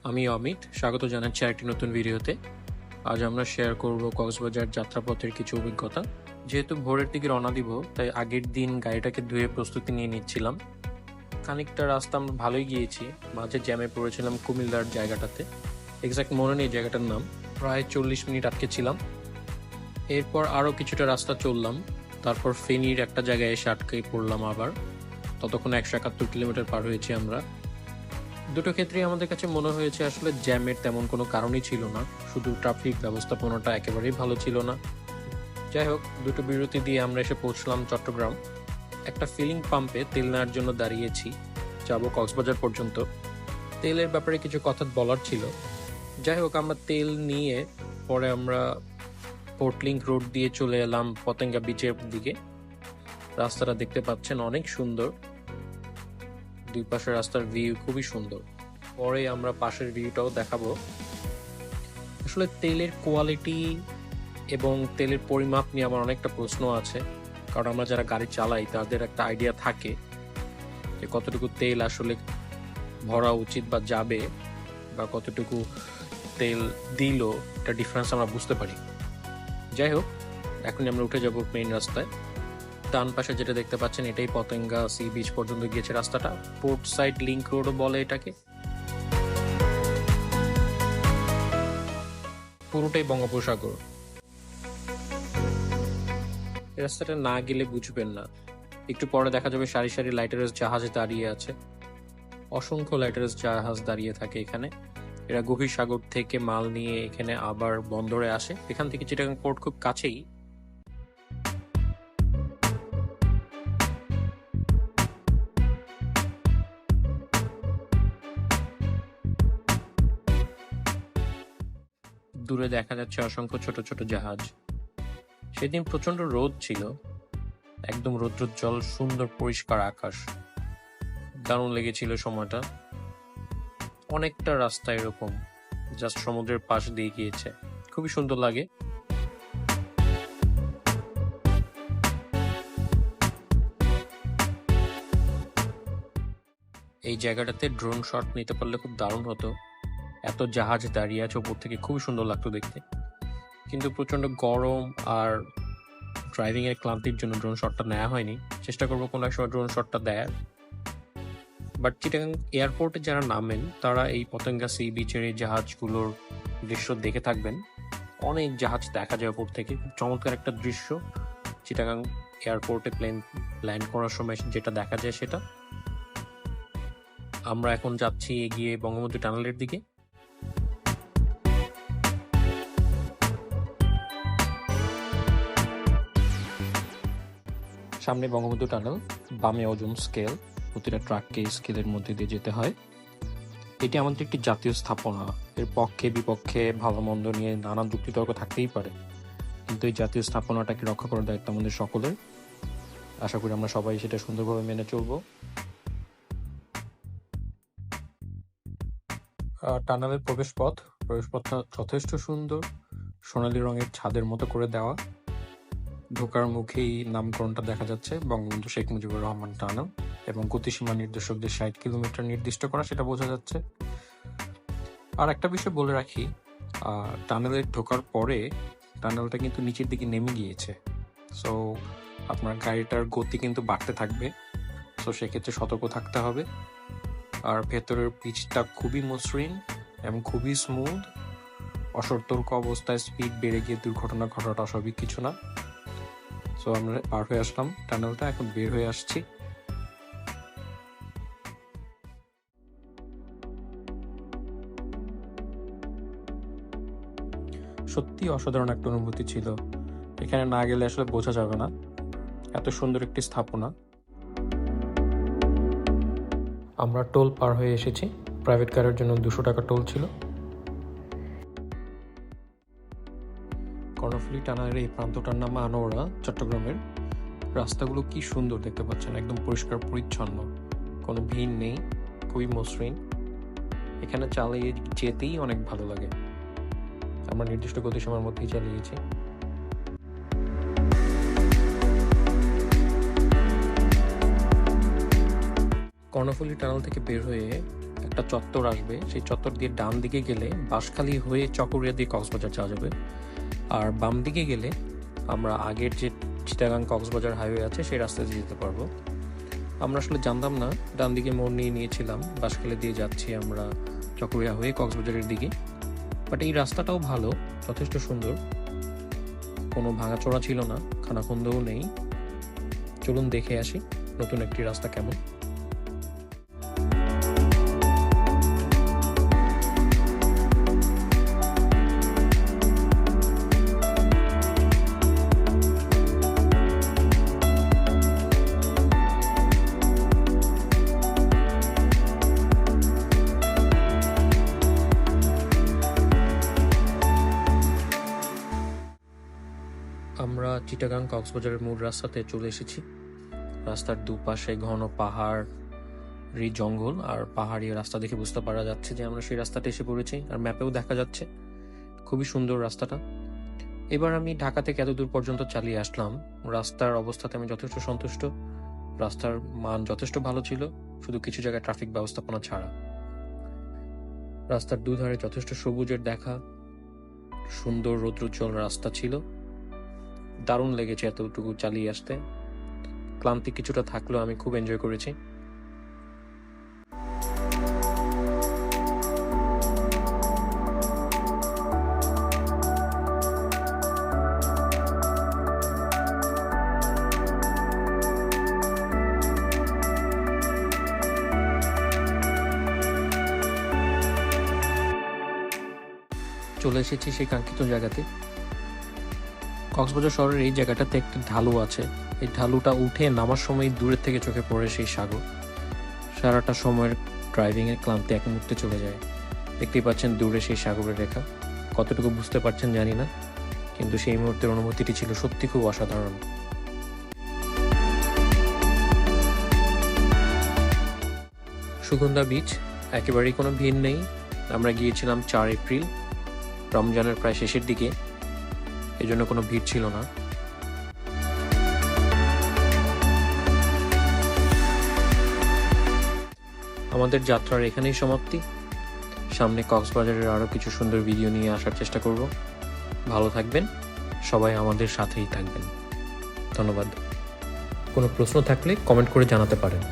আমি অমিত, স্বাগত জানাচ্ছি আরেকটি নতুন ভিডিওতে। আজ আমরা শেয়ার করব কক্সবাজার যাত্রাপথের কিছু অভিজ্ঞতা। যেহেতু ভোরের দিকে রওনা দিব, তাই আগের দিন গাড়িটাকে ধুয়ে প্রস্তুতি নিয়ে নিচ্ছিলাম। খানিকটা রাস্তা আমরা ভালোই গিয়েছি, মাঝে জ্যামে পড়েছিলাম কুমিল্লার জায়গাটাতে। এক্সাক্ট মনে নেই জায়গাটার নাম। প্রায় 40 মিনিট আটকে ছিলাম। এরপর আরও কিছুটা রাস্তা চললাম, তারপর ফেনীর একটা জায়গায় এসে আটকে পড়লাম আবার। ততক্ষণ 171 কিলোমিটার পার হয়েছি আমরা। দুটো ক্ষেত্রেই আমাদের কাছে মনে হয়েছে আসলে জ্যামের তেমন কোনো কারণই ছিল না, শুধু ট্রাফিক ব্যবস্থাপনাটা একেবারেই ভালো ছিল না। যাই হোক, দুটো বিরতি দিয়ে আমরা এসে পৌঁছলাম চট্টগ্রাম। একটা ফিলিং পাম্পে তেল নেওয়ার জন্য দাঁড়িয়েছি, যাব কক্সবাজার পর্যন্ত। তেলের ব্যাপারে কিছু কথা বলার ছিল। যাই হোক, আমরা তেল নিয়ে পরে আমরা পোর্টলিংক রোড দিয়ে চলে এলাম পতেঙ্গা বিচের দিকে। রাস্তাটা দেখতে পাচ্ছেন অনেক সুন্দর, দুই পাশের রাস্তার ভিউ খুবই সুন্দর। পরে আমরা পাশের ভিউটাও দেখাবো। আসলে তেলের কোয়ালিটি এবং তেলের পরিমাপ নিয়ে আমার অনেকটা প্রশ্ন আছে, কারণ আমরা যারা গাড়ি চালাই তাদের একটা আইডিয়া থাকে যে কতটুকু তেল আসলে ভরা উচিত বা যাবে, বা কতটুকু তেল দিল, এটা ডিফারেন্স আমরা বুঝতে পারি। যাই হোক, এখন আমরা উঠে যাব মেইন রাস্তায়। ডান পাশে যেটা দেখতে পাচ্ছেন এটাই পতেঙ্গা সি বিচ পর্যন্ত গিয়েছে রাস্তাটা। পোর্ট সাইড লিংক রোডও বলে এটাকে। পুরোটাই বঙ্গোপসাগর। এই রাস্তাটা না গেলে বুঝবেন না। একটু পরে দেখা যাবে সারি সারি লাইটারেস জাহাজ দাঁড়িয়ে আছে। অসংখ্য লাইটারেস জাহাজ দাঁড়িয়ে থাকে এখানে। এরা গভীর সাগর থেকে মাল নিয়ে এখানে আবার বন্দরে আসে। এখান থেকে চিটাগাং পোর্ট খুব কাছেই। দূরে দেখা যাচ্ছে অসংখ্য ছোট ছোট জাহাজ। সেদিন প্রচন্ড রোদ ছিল, একদম রৌদ্রোজ্জ্বল সুন্দর পরিষ্কার আকাশ। দারুণ লেগেছিল সময়টা। অনেকটা রাস্তা এরকম জাস্ট সমুদ্রের পাশ দিয়ে গিয়েছে, খুবই সুন্দর লাগে। এই জায়গাটাতে ড্রোন শট নিতে পারলে খুব দারুণ হতো। এত জাহাজ দাঁড়িয়ে আছে উপর থেকে, খুবই সুন্দর লাগতো দেখতে। কিন্তু প্রচন্ড গরম আর ড্রাইভিং এর ক্লান্তির জন্য ড্রোন শটটা নেওয়া হয়নি। চেষ্টা করবো কোনো এক সময় ড্রোন শটটা দেয়ার। বাট চিটাগাং এয়ারপোর্টে যারা নামেন তারা এই পতেঙ্গা সি বিচের এই জাহাজগুলোর দৃশ্য দেখে থাকবেন। অনেক জাহাজ দেখা যায় উপর থেকে, খুব চমৎকার একটা দৃশ্য। চিটাগাং এয়ারপোর্টে প্লেন ল্যান্ড করার সময় যেটা দেখা যায় সেটা। আমরা এখন যাচ্ছি এগিয়ে বঙ্গবন্ধু টানেলের দিকে। সামনে বঙ্গবন্ধু টানেল, বামে ওজন স্কেল। প্রতিটা ট্রাককে স্কেলের মধ্যে দিয়ে যেতে হয়। এটি আমাদের একটি জাতীয় স্থাপনা। এর পক্ষে বিপক্ষে ভালো মন্দ নিয়ে নানান যুক্তিতর্ক থাকতেই পারে, কিন্তু এই জাতীয় স্থাপনাটাকে রক্ষা করার দায়িত্ব আমাদের সকলের। আশা করি আমরা সবাই সেটা সুন্দরভাবে মেনে চলবো। টানেলের প্রবেশপথটা যথেষ্ট সুন্দর, সোনালী রঙের ছাদের মতো করে দেওয়া। ঢোকার মুখেই নামকরণটা দেখা যাচ্ছে, বঙ্গবন্ধু শেখ মুজিবুর রহমান টানেল, এবং গতিসীমা নির্দেশকদের 60 কিলোমিটার নির্দিষ্ট করা, সেটা বোঝা যাচ্ছে। আর একটা বিষয় বলে রাখি, টানেলে ঢোকার পরে টানেলটা কিন্তু নিচের দিকে নেমে গিয়েছে। সো আপনার গাড়িটার গতি কিন্তু বাড়তে থাকবে, সো সেক্ষেত্রে সতর্ক থাকতে হবে। আর ভেতরের পিচটা খুবই মসৃণ এবং খুবই স্মুথ। অসতর্ক অবস্থায় স্পিড বেড়ে গিয়ে দুর্ঘটনা ঘটাটা অস্বাভাবিক কিছু না। সো আমরা পার হয়ে আসলাম টানেলটা, এখন বের হয়ে আসছি। সত্যি অসাধারণ একটা অনুভূতি ছিল। এখানে না গেলে আসলে বোঝা যাবে না এত সুন্দর একটি স্থাপনা। আমরা টোল পার হয়ে এসেছি। প্রাইভেট কারের জন্য 200 টাকা টোল ছিল। কর্ণফুলি টানেলের এই প্রান্তটার নাম আনোয়ারা, চট্টগ্রামের। রাস্তাগুলো কি সুন্দর দেখতে পাচ্ছেন, একদম পরিষ্কার পরিচ্ছন্ন, কোনো ভিড় নেই, খুবই মসৃণ। এখানে চালিয়ে যেতেই অনেক ভালো লাগে। আমরা নির্দিষ্ট গতিসীমার মধ্যেই চালিয়েছি। কর্ণফুলি টানেল থেকে বের হয়ে একটা একটা চত্বর আসবে, সেই চত্বর দিয়ে ডান দিকে গেলে বাঁশখালী হয়ে চকরিয়া দিয়ে কক্সবাজার যাওয়া যাবে। আর বাম দিকে গেলে আমরা আগের যে চিটাগাং কক্সবাজার হাইওয়ে আছে সেই রাস্তা দিয়ে যেতে পারবো। আমরা আসলে জানতাম না, ডান দিকে মোড় নিয়েছিলাম, বাঁশখালী দিয়ে যাচ্ছি আমরা চকরিয়া হয়ে কক্সবাজারের দিকে। বাট এই রাস্তাটাও ভালো, যথেষ্ট সুন্দর, কোনো ভাঙাচোরা ছিল না, খানাখন্দও নেই। চলুন দেখে আসি নতুন একটি রাস্তা কেমন। আমরা চিটাগাং কক্সবাজারের মূল রাস্তাতে চলে এসেছি। রাস্তার দুপাশে ঘন পাহাড়, জঙ্গল আর পাহাড়ি রাস্তা দেখে বুঝতে পারা যাচ্ছে যে আমরা সেই রাস্তাতে এসে পড়েছি, আর ম্যাপেও দেখা যাচ্ছে। খুবই সুন্দর রাস্তাটা। এবার আমি ঢাকা থেকে এত দূর পর্যন্ত চালিয়ে আসলাম, রাস্তার অবস্থাতে আমি যথেষ্ট সন্তুষ্ট। রাস্তার মান যথেষ্ট ভালো ছিল, শুধু কিছু জায়গায় ট্রাফিক ব্যবস্থাপনা ছাড়া। রাস্তার দুধারে যথেষ্ট সবুজের দেখা, সুন্দর রৌদ্রোজ্জ্বল রাস্তা ছিল। দারুণ লেগেছে এতটুকু চালিয়ে আসতে। ক্লান্তি কিছুটা থাকলেও আমি খুব এনজয় করেছি। চলে এসেছি সেই কাঙ্ক্ষিত জায়গাতে। কক্সবাজার শহরের এই জায়গাটাতে একটি ঢালু আছে, এই ঢালুটা উঠে নামার সময় দূরের থেকে চোখে পড়ে সেই সাগর। সারাটা সময়ের ড্রাইভিংয়ের ক্লান্তি এক মুহূর্তে চলে যায়। দেখতেই পাচ্ছেন দূরে সেই সাগরের রেখা, কতটুকু বুঝতে পারছেন জানি না, কিন্তু সেই মুহূর্তের অনুভূতিটি ছিল সত্যি খুব অসাধারণ। সুগন্ধা বিচ, একেবারেই কোনো ভিড় নেই। আমরা গিয়েছিলাম 4 এপ্রিল, রমজানের প্রায় শেষের দিকে, এজন্য কোনো ভিড় ছিল না। আমাদের যাত্রার এখানেই সমাপ্তি। সামনে কক্সবাজারের আরও কিছু সুন্দর ভিডিও নিয়ে আসার চেষ্টা করব। ভালো থাকবেন, সবাই আমাদের সাথেই থাকবেন। ধন্যবাদ। কোনো প্রশ্ন থাকলে কমেন্ট করে জানাতে পারেন।